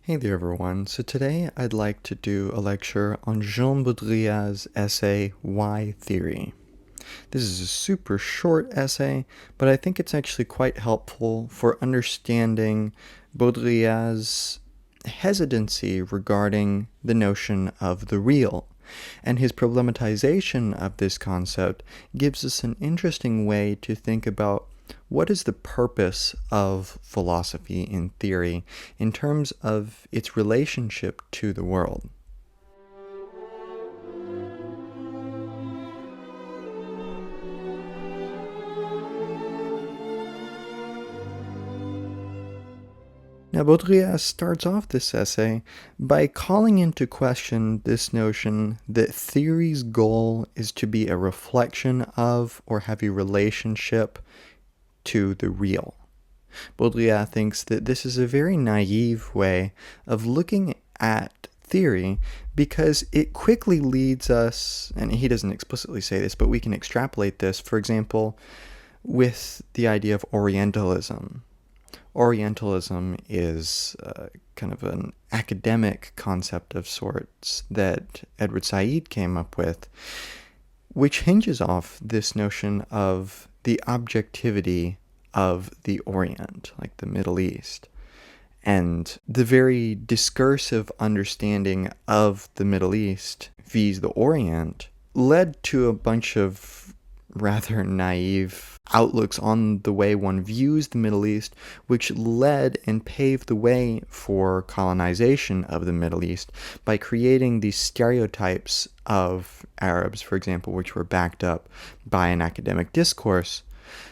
Hey there everyone, so today I'd like to do a lecture on Jean Baudrillard's essay, Why Theory? This is a super short essay, but I think it's actually quite helpful for understanding Baudrillard's hesitancy regarding the notion of the real, and his problematization of this concept gives us an interesting way to think about what is the purpose of philosophy in theory in terms of its relationship to the world. Now, Baudrillard starts off this essay by calling into question this notion that theory's goal is to be a reflection of or have a relationship to the real. Baudrillard thinks that this is a very naive way of looking at theory because it quickly leads us, and he doesn't explicitly say this, but we can extrapolate this, for example, with the idea of Orientalism. Orientalism is kind of an academic concept of sorts that Edward Said came up with, which hinges off this notion of the objectivity of the Orient, like the Middle East. And the very discursive understanding of the Middle East vis the Orient led to a bunch of rather naive outlooks on the way one views the Middle East, which led and paved the way for colonization of the Middle East by creating these stereotypes of Arabs, for example, which were backed up by an academic discourse.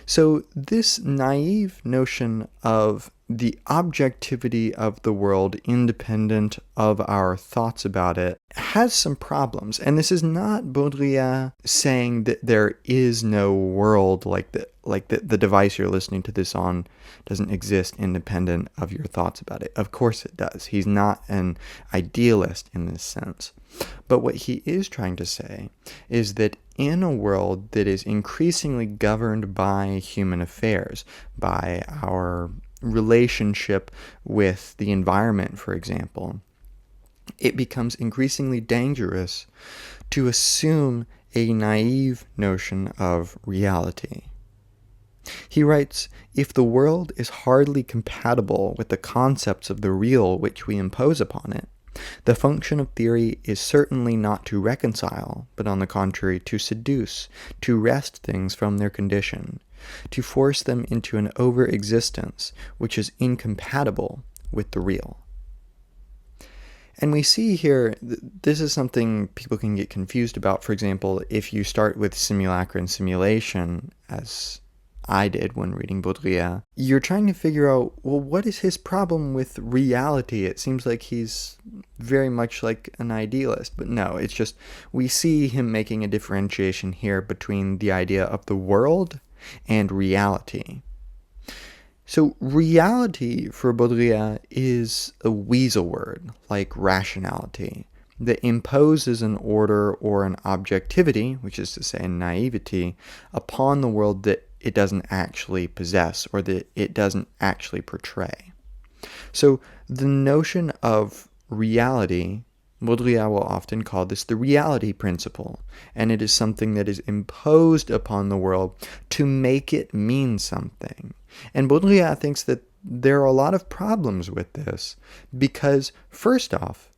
So this naive notion of the objectivity of the world independent of our thoughts about it has some problems. And this is not Baudrillard saying that there is no world, like the device you're listening to this on doesn't exist independent of your thoughts about it. Of course it does. He's not an idealist in this sense. But what he is trying to say is that in a world that is increasingly governed by human affairs, by our relationship with the environment, for example, it becomes increasingly dangerous to assume a naive notion of reality. He writes, "If the world is hardly compatible with the concepts of the real which we impose upon it, the function of theory is certainly not to reconcile, but on the contrary to seduce, to wrest things from their condition, to force them into an over-existence which is incompatible with the real." And we see here, this is something people can get confused about. For example, if you start with simulacra and simulation, as I did when reading Baudrillard, you're trying to figure out, well, what is his problem with reality? It seems like he's very much like an idealist, but no, it's just we see him making a differentiation here between the idea of the world and reality. So reality for Baudrillard is a weasel word, like rationality, that imposes an order or an objectivity, which is to say a naivety, upon the world that it doesn't actually possess or that it doesn't actually portray. So the notion of reality, Baudrillard will often call this the reality principle, and it is something that is imposed upon the world to make it mean something. And Baudrillard thinks that there are a lot of problems with this because, first off,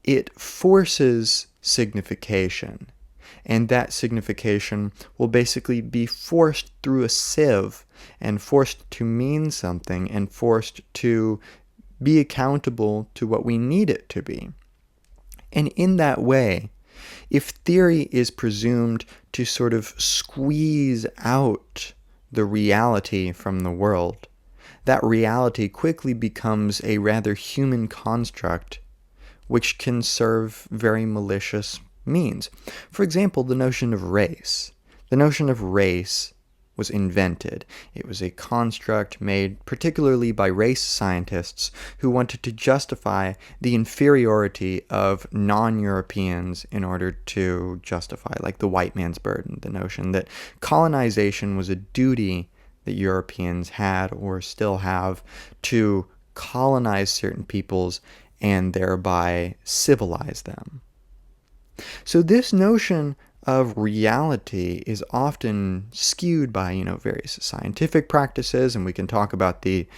it forces signification. And that signification will basically be forced through a sieve and forced to mean something and forced to be accountable to what we need it to be. And in that way, if theory is presumed to sort of squeeze out the reality from the world, that reality quickly becomes a rather human construct which can serve very malicious means. For example, the notion of race. The notion of race was invented. It was a construct made particularly by race scientists who wanted to justify the inferiority of non-Europeans in order to justify, like, the white man's burden, the notion that colonization was a duty that Europeans had or still have to colonize certain peoples and thereby civilize them. So this notion of reality is often skewed by, various scientific practices, and we can talk about the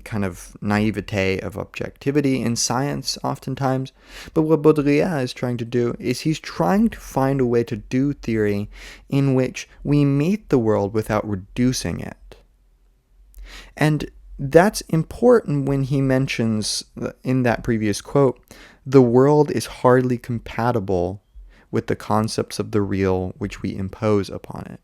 kind of naivete of objectivity in science oftentimes. But what Baudrillard is trying to do is he's trying to find a way to do theory in which we meet the world without reducing it. And that's important when he mentions, in that previous quote, the world is hardly compatible with the concepts of the real which we impose upon it.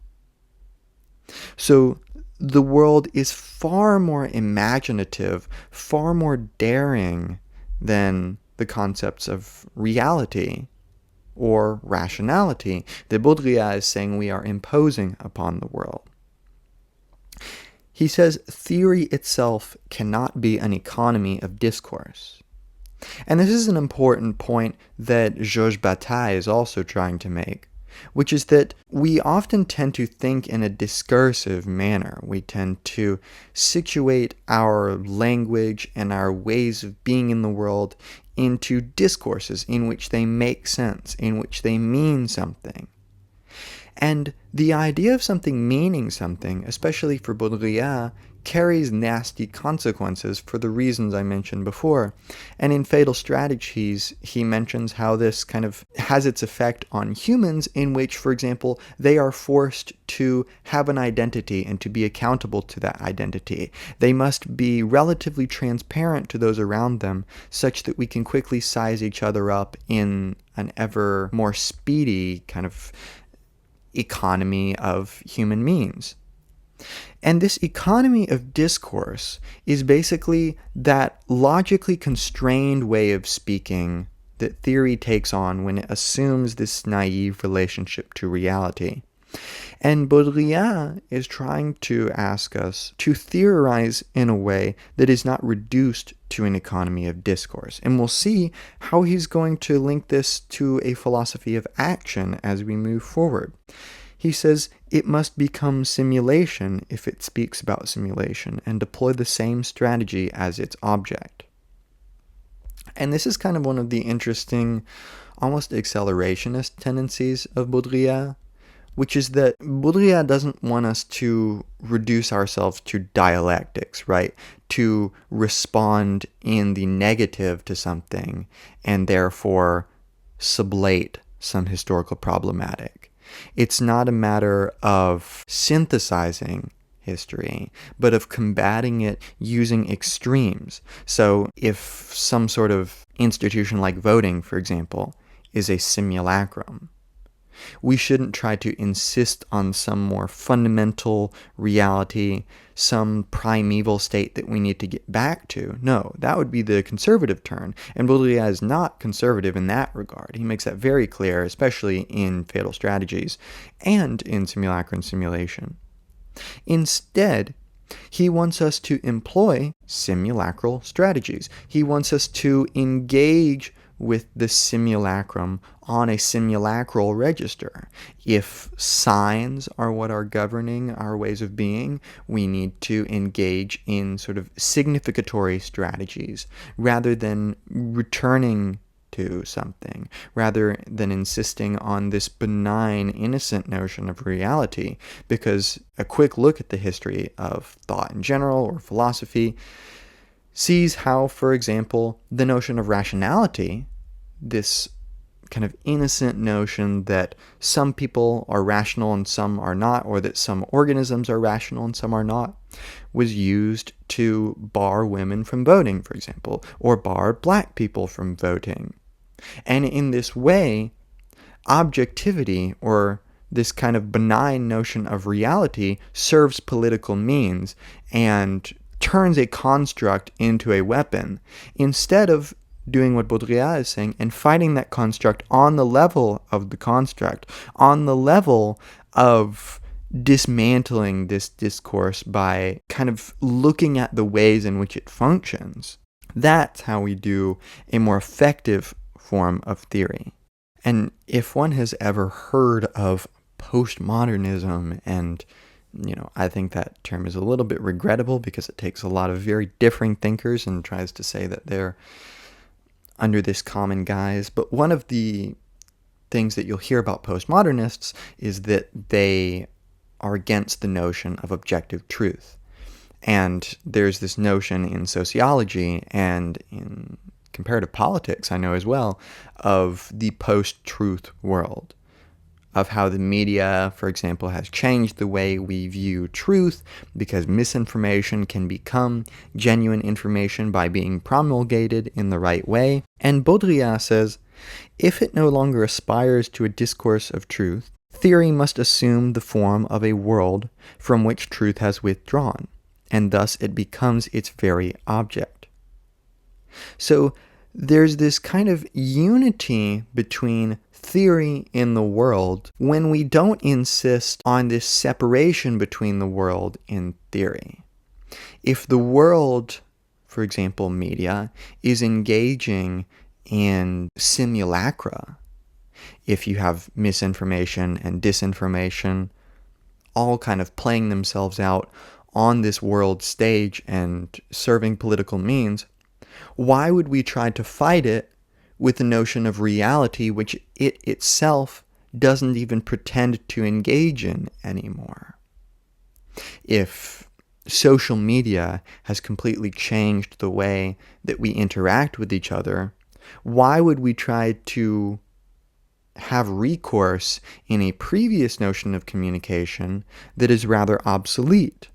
So the world is far more imaginative, far more daring than the concepts of reality or rationality that Baudrillard is saying we are imposing upon the world. He says theory itself cannot be an economy of discourse. And this is an important point that Georges Bataille is also trying to make, which is that we often tend to think in a discursive manner. We tend to situate our language and our ways of being in the world into discourses in which they make sense, in which they mean something. And the idea of something meaning something, especially for Baudrillard, carries nasty consequences for the reasons I mentioned before. And in Fatal Strategies, he mentions how this kind of has its effect on humans, in which, for example, they are forced to have an identity and to be accountable to that identity. They must be relatively transparent to those around them, such that we can quickly size each other up in an ever more speedy kind of economy of human means. And this economy of discourse is basically that logically constrained way of speaking that theory takes on when it assumes this naive relationship to reality. And Baudrillard is trying to ask us to theorize in a way that is not reduced to an economy of discourse. And we'll see how he's going to link this to a philosophy of action as we move forward. He says it must become simulation if it speaks about simulation and deploy the same strategy as its object. And this is kind of one of the interesting, almost accelerationist tendencies of Baudrillard, which is that Baudrillard doesn't want us to reduce ourselves to dialectics, right? To respond in the negative to something and therefore sublate some historical problematic. It's not a matter of synthesizing history, but of combating it using extremes. So if some sort of institution like voting, for example, is a simulacrum, we shouldn't try to insist on some more fundamental reality, some primeval state that we need to get back to. No, that would be the conservative turn. And Baudrillard is not conservative in that regard. He makes that very clear, especially in Fatal Strategies and in Simulacra and Simulation. Instead, he wants us to employ simulacral strategies. He wants us to engage with the simulacrum on a simulacral register. If signs are what are governing our ways of being, we need to engage in sort of significatory strategies rather than returning to something, rather than insisting on this benign, innocent notion of reality, because a quick look at the history of thought in general or philosophy sees how, for example, the notion of rationality, this kind of innocent notion that some people are rational and some are not, or that some organisms are rational and some are not, was used to bar women from voting, for example, or bar black people from voting. And in this way, objectivity, or this kind of benign notion of reality, serves political means and turns a construct into a weapon, instead of doing what Baudrillard is saying and fighting that construct on the level of the construct, on the level of dismantling this discourse by kind of looking at the ways in which it functions. That's how we do a more effective form of theory. And if one has ever heard of postmodernism and I think that term is a little bit regrettable because it takes a lot of very differing thinkers and tries to say that they're under this common guise. But one of the things that you'll hear about postmodernists is that they are against the notion of objective truth. And there's this notion in sociology and in comparative politics, I know as well, of the post-truth world, of how the media, for example, has changed the way we view truth because misinformation can become genuine information by being promulgated in the right way. And Baudrillard says, if it no longer aspires to a discourse of truth, theory must assume the form of a world from which truth has withdrawn, and thus it becomes its very object. So there's this kind of unity between theory in the world when we don't insist on this separation between the world and theory. If the world, for example, media, is engaging in simulacra, if you have misinformation and disinformation all kind of playing themselves out on this world stage and serving political means, why would we try to fight it with the notion of reality, which it itself doesn't even pretend to engage in anymore? If social media has completely changed the way that we interact with each other, why would we try to have recourse in a previous notion of communication that is rather obsolete?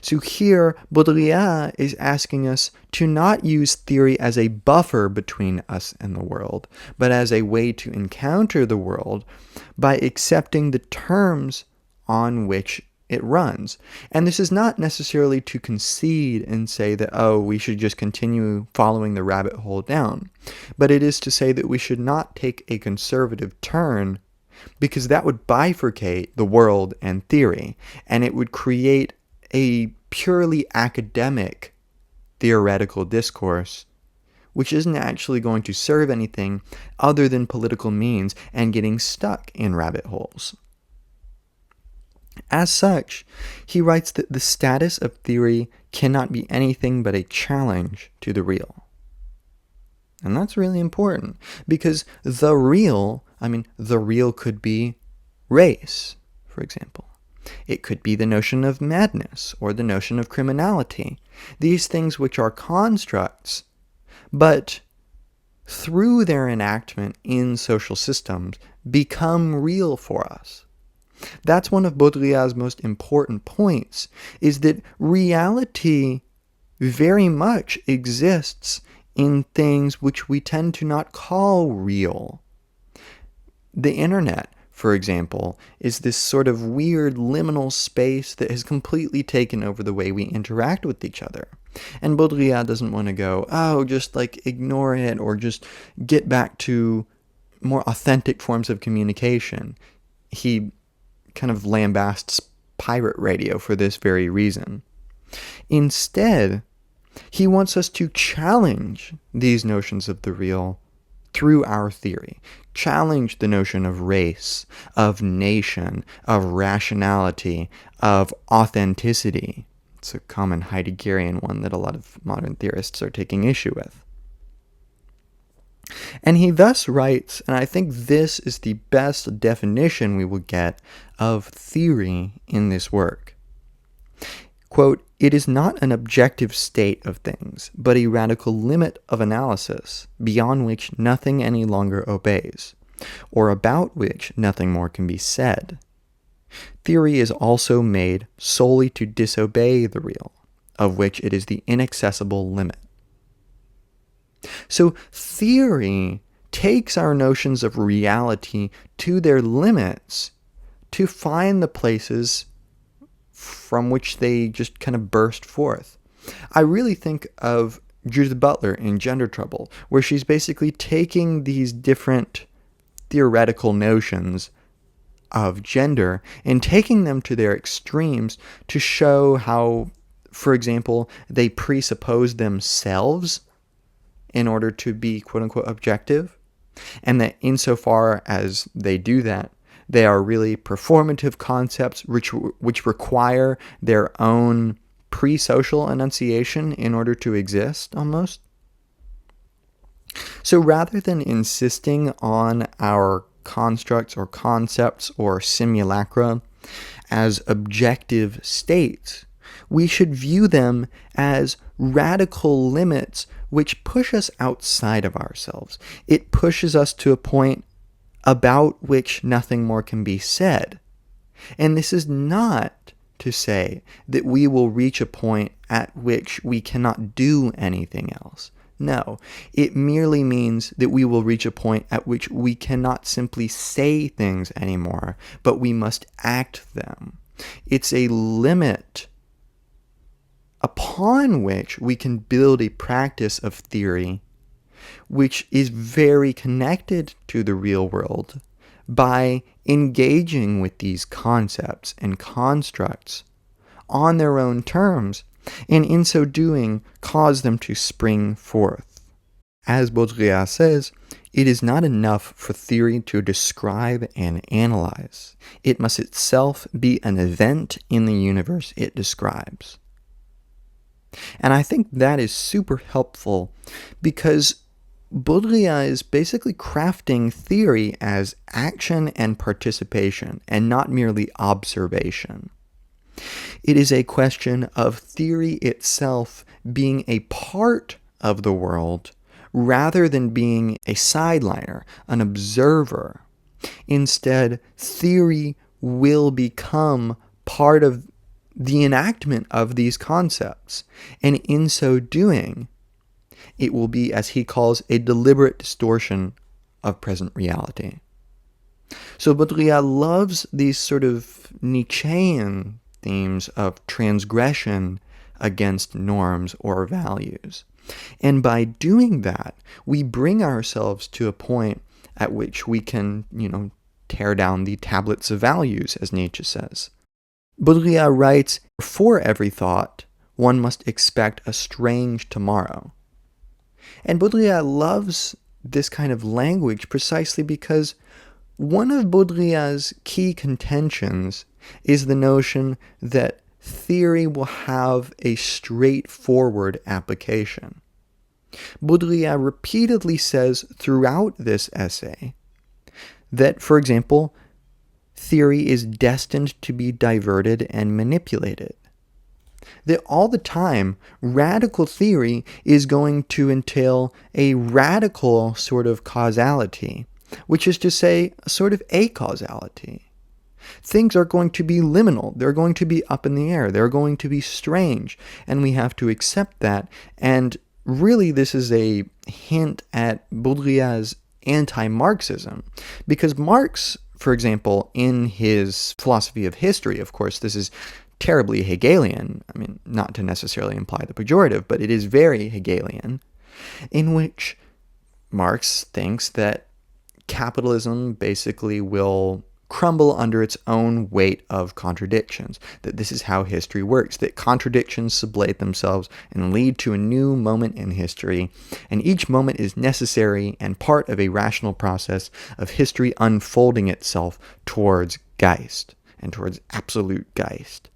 So here, Baudrillard is asking us to not use theory as a buffer between us and the world, but as a way to encounter the world by accepting the terms on which it runs. And this is not necessarily to concede and say that, oh, we should just continue following the rabbit hole down, but it is to say that we should not take a conservative turn, because that would bifurcate the world and theory, and it would create a purely academic theoretical discourse, which isn't actually going to serve anything other than political means and getting stuck in rabbit holes. As such, he writes that the status of theory cannot be anything but a challenge to the real. And that's really important, because the real could be race, for example. It could be the notion of madness or the notion of criminality, these things which are constructs, but through their enactment in social systems become real for us. That's one of Baudrillard's most important points, is that reality very much exists in things which we tend to not call real. The internet, for example, is this sort of weird liminal space that has completely taken over the way we interact with each other. And Baudrillard doesn't want to go, oh, just ignore it or just get back to more authentic forms of communication. He kind of lambasts pirate radio for this very reason. Instead, he wants us to challenge these notions of the real through our theory. Challenge the notion of race, of nation, of rationality, of authenticity. It's a common Heideggerian one that a lot of modern theorists are taking issue with. And he thus writes, and I think this is the best definition we will get of theory in this work. Quote, "It is not an objective state of things, but a radical limit of analysis, beyond which nothing any longer obeys, or about which nothing more can be said. Theory is also made solely to disobey the real, of which it is the inaccessible limit." So theory takes our notions of reality to their limits to find the places from which they just kind of burst forth. I really think of Judith Butler in Gender Trouble, where she's basically taking these different theoretical notions of gender and taking them to their extremes to show how, for example, they presuppose themselves in order to be quote-unquote objective, and that insofar as they do that, They are really performative concepts which require their own pre-social enunciation in order to exist, almost. So rather than insisting on our constructs or concepts or simulacra as objective states, we should view them as radical limits which push us outside of ourselves. It pushes us to a point about which nothing more can be said. And this is not to say that we will reach a point at which we cannot do anything else. No, it merely means that we will reach a point at which we cannot simply say things anymore, but we must act them. It's a limit upon which we can build a practice of theory which is very connected to the real world by engaging with these concepts and constructs on their own terms, and in so doing cause them to spring forth. As Baudrillard says, it is not enough for theory to describe and analyze. It must itself be an event in the universe it describes. And I think that is super helpful because Baudrillard is basically crafting theory as action and participation, and not merely observation. It is a question of theory itself being a part of the world rather than being a sideliner, an observer. Instead, theory will become part of the enactment of these concepts, and in so doing, it will be, as he calls, a deliberate distortion of present reality. So Baudrillard loves these sort of Nietzschean themes of transgression against norms or values. And by doing that, we bring ourselves to a point at which we can, tear down the tablets of values, as Nietzsche says. Baudrillard writes, "For every thought, one must expect a strange tomorrow." And Baudrillard loves this kind of language precisely because one of Baudrillard's key contentions is the notion that theory will have a straightforward application. Baudrillard repeatedly says throughout this essay that, for example, theory is destined to be diverted and manipulated. That all the time, radical theory is going to entail a radical sort of causality, which is to say, a sort of acausality. Things are going to be liminal, they're going to be up in the air, they're going to be strange, and we have to accept that. And really, this is a hint at Baudrillard's anti-Marxism, because Marx, for example, in his philosophy of history, of course, this is terribly Hegelian, not to necessarily imply the pejorative, but it is very Hegelian, in which Marx thinks that capitalism basically will crumble under its own weight of contradictions, that this is how history works, that contradictions sublate themselves and lead to a new moment in history, and each moment is necessary and part of a rational process of history unfolding itself towards Geist and towards absolute Geist.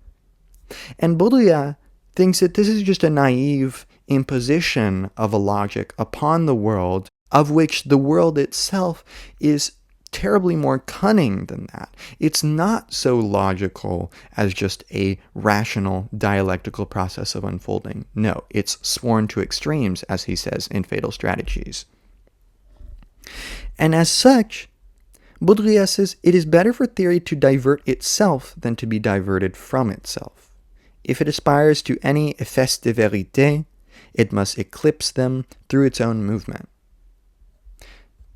And Baudrillard thinks that this is just a naive imposition of a logic upon the world, of which the world itself is terribly more cunning than that. It's not so logical as just a rational dialectical process of unfolding. No, it's sworn to extremes, as he says in Fatal Strategies. And as such, Baudrillard says it is better for theory to divert itself than to be diverted from itself. If it aspires to any effets de vérité, it must eclipse them through its own movement.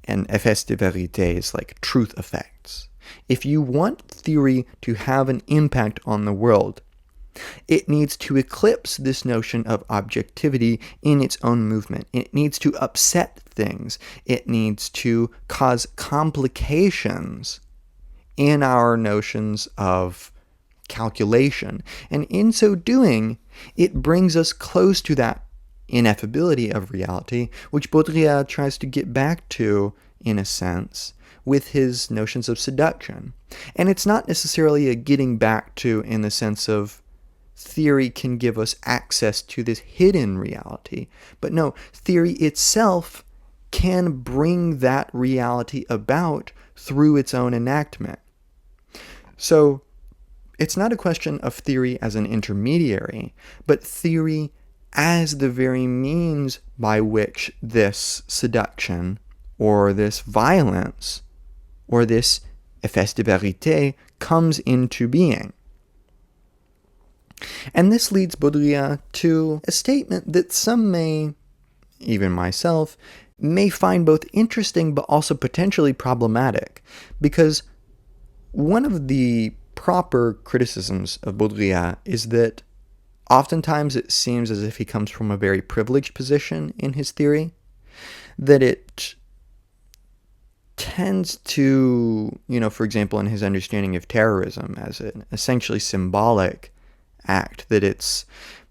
And effets de vérité is like truth effects. If you want theory to have an impact on the world, it needs to eclipse this notion of objectivity in its own movement. It needs to upset things. It needs to cause complications in our notions of calculation. And in so doing, it brings us close to that ineffability of reality, which Baudrillard tries to get back to, in a sense, with his notions of seduction. And it's not necessarily a getting back to in the sense of theory can give us access to this hidden reality. But no, theory itself can bring that reality about through its own enactment. So it's not a question of theory as an intermediary, but theory as the very means by which this seduction or this violence or this effet de vérité comes into being. And this leads Baudrillard to a statement that some may, even myself, may find both interesting but also potentially problematic, because one of the proper criticisms of Baudrillard is that oftentimes it seems as if he comes from a very privileged position in his theory, that it tends to, for example, in his understanding of terrorism as an essentially symbolic act, that it's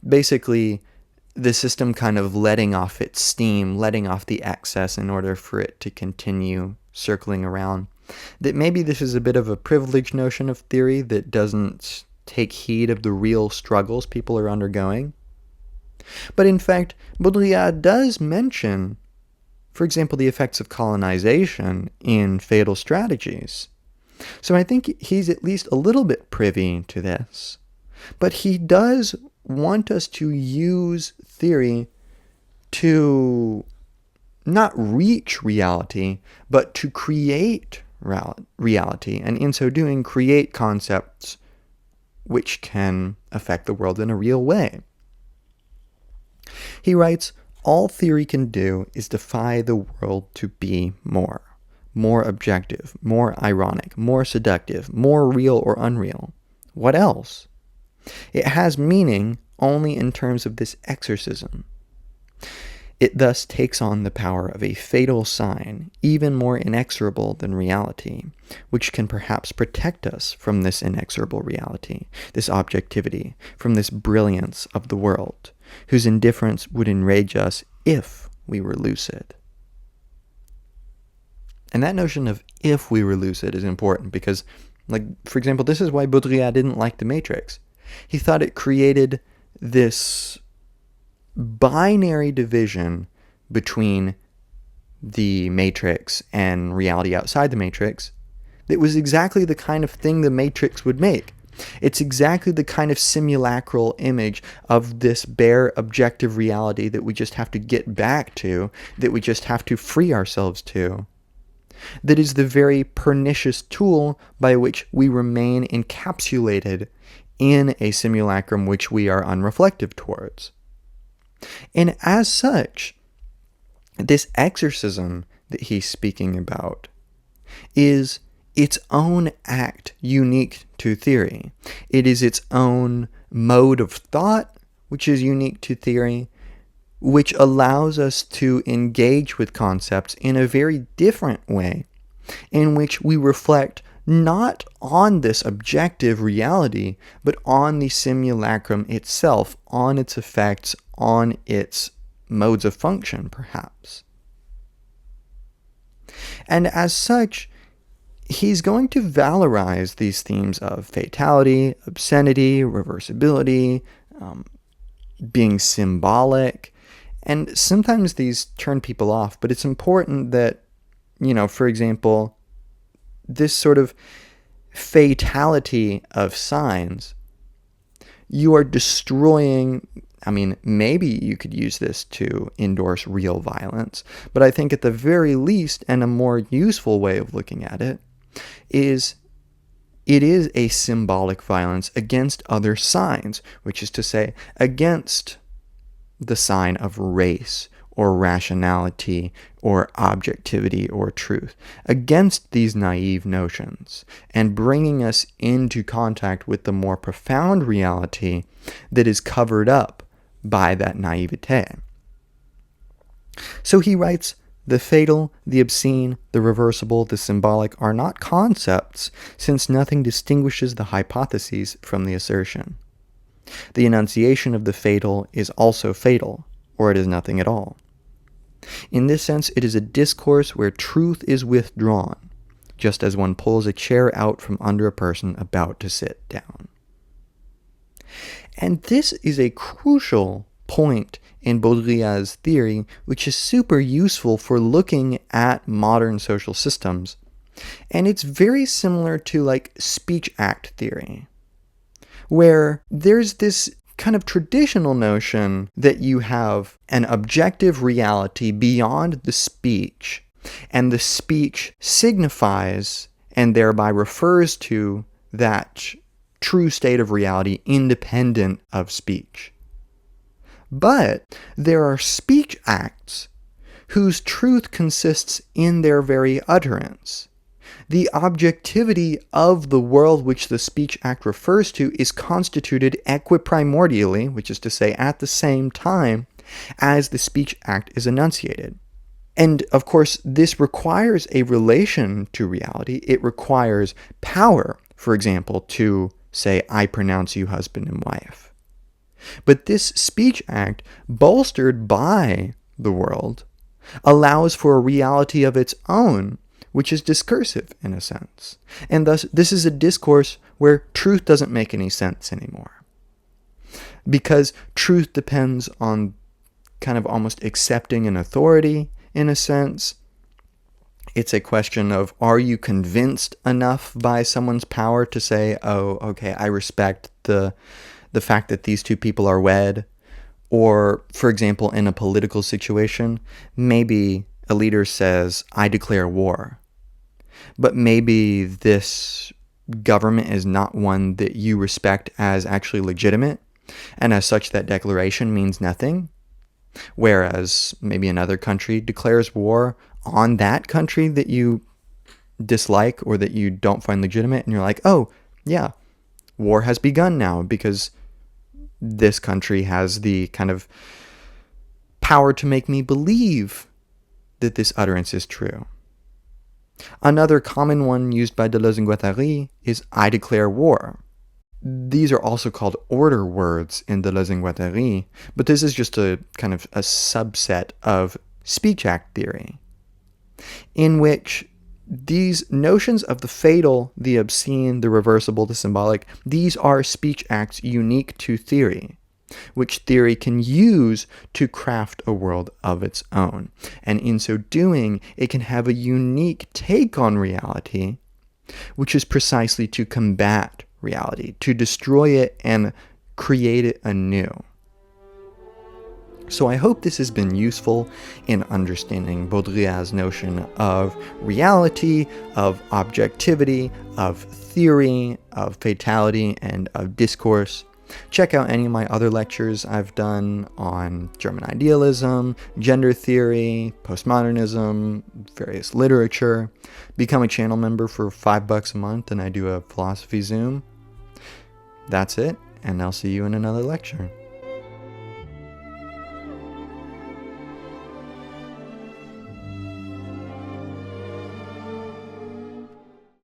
basically the system kind of letting off its steam, letting off the excess in order for it to continue circling around. That maybe this is a bit of a privileged notion of theory that doesn't take heed of the real struggles people are undergoing. But in fact, Baudrillard does mention, for example, the effects of colonization in fatal strategies. So I think he's at least a little bit privy to this. But he does want us to use theory to not reach reality, but to create reality, and in so doing, create concepts which can affect the world in a real way. He writes, "All theory can do is defy the world to be more objective, more ironic, more seductive, more real or unreal. What else? It has meaning only in terms of this exorcism. It thus takes on the power of a fatal sign, even more inexorable than reality, which can perhaps protect us from this inexorable reality, this objectivity, from this brilliance of the world, whose indifference would enrage us if we were lucid." And that notion of if we were lucid is important because, for example, this is why Baudrillard didn't like The Matrix. He thought it created this binary division between the Matrix and reality outside the Matrix that was exactly the kind of thing the Matrix would make. It's exactly the kind of simulacral image of this bare objective reality that we just have to get back to, that we just have to free ourselves to, that is the very pernicious tool by which we remain encapsulated in a simulacrum which we are unreflective towards. And as such, this exorcism that he's speaking about is its own act unique to theory. It is its own mode of thought, which is unique to theory, which allows us to engage with concepts in a very different way, in which we reflect not on this objective reality, but on the simulacrum itself, on its effects, on its modes of function, perhaps. And as such, he's going to valorize these themes of fatality, obscenity, reversibility, being symbolic, and sometimes these turn people off, but it's important that, for example, this sort of fatality of signs, you are destroying. Maybe you could use this to endorse real violence, but I think at the very least, and a more useful way of looking at it, is it is a symbolic violence against other signs, which is to say, against the sign of race or rationality or objectivity or truth, against these naive notions, and bringing us into contact with the more profound reality that is covered up by that naivete. So he writes, "The fatal, the obscene, the reversible, the symbolic are not concepts, since nothing distinguishes the hypotheses from the assertion. The enunciation of the fatal is also fatal, or it is nothing at all. In this sense, it is a discourse where truth is withdrawn, just as one pulls a chair out from under a person about to sit down. And this is a crucial point in Baudrillard's theory, which is super useful for looking at modern social systems. And it's very similar to like speech act theory, where there's this kind of traditional notion that you have an objective reality beyond the speech, and the speech signifies and thereby refers to that true state of reality independent of speech. But there are speech acts whose truth consists in their very utterance. The objectivity of the world which the speech act refers to is constituted equiprimordially, which is to say at the same time as the speech act is enunciated. And of course, this requires a relation to reality. It requires power, for example, to say, I pronounce you husband and wife. But this speech act, bolstered by the world, allows for a reality of its own, which is discursive in a sense. And thus, this is a discourse where truth doesn't make any sense anymore. Because truth depends on kind of almost accepting an authority, in a sense. It's a question of, are you convinced enough by someone's power to say, oh, okay, I respect the fact that these two people are wed? Or, for example, in a political situation, maybe a leader says, I declare war. But maybe this government is not one that you respect as actually legitimate, and as such that declaration means nothing. Whereas maybe another country declares war on that country that you dislike or that you don't find legitimate, and you're like, oh, yeah, war has begun now because this country has the kind of power to make me believe that this utterance is true. Another common one used by Deleuze and Guattari is I declare war. These are also called order words in Deleuze and Guattari, but this is just a kind of a subset of speech act theory, in which these notions of the fatal, the obscene, the reversible, the symbolic, these are speech acts unique to theory, which theory can use to craft a world of its own. And in so doing, it can have a unique take on reality, which is precisely to combat reality, to destroy it and create it anew. So I hope this has been useful in understanding Baudrillard's notion of reality, of objectivity, of theory, of fatality, and of discourse. Check out any of my other lectures I've done on German idealism, gender theory, postmodernism, various literature. Become a channel member for $5 a month, and I do a philosophy Zoom. That's it, and I'll see you in another lecture.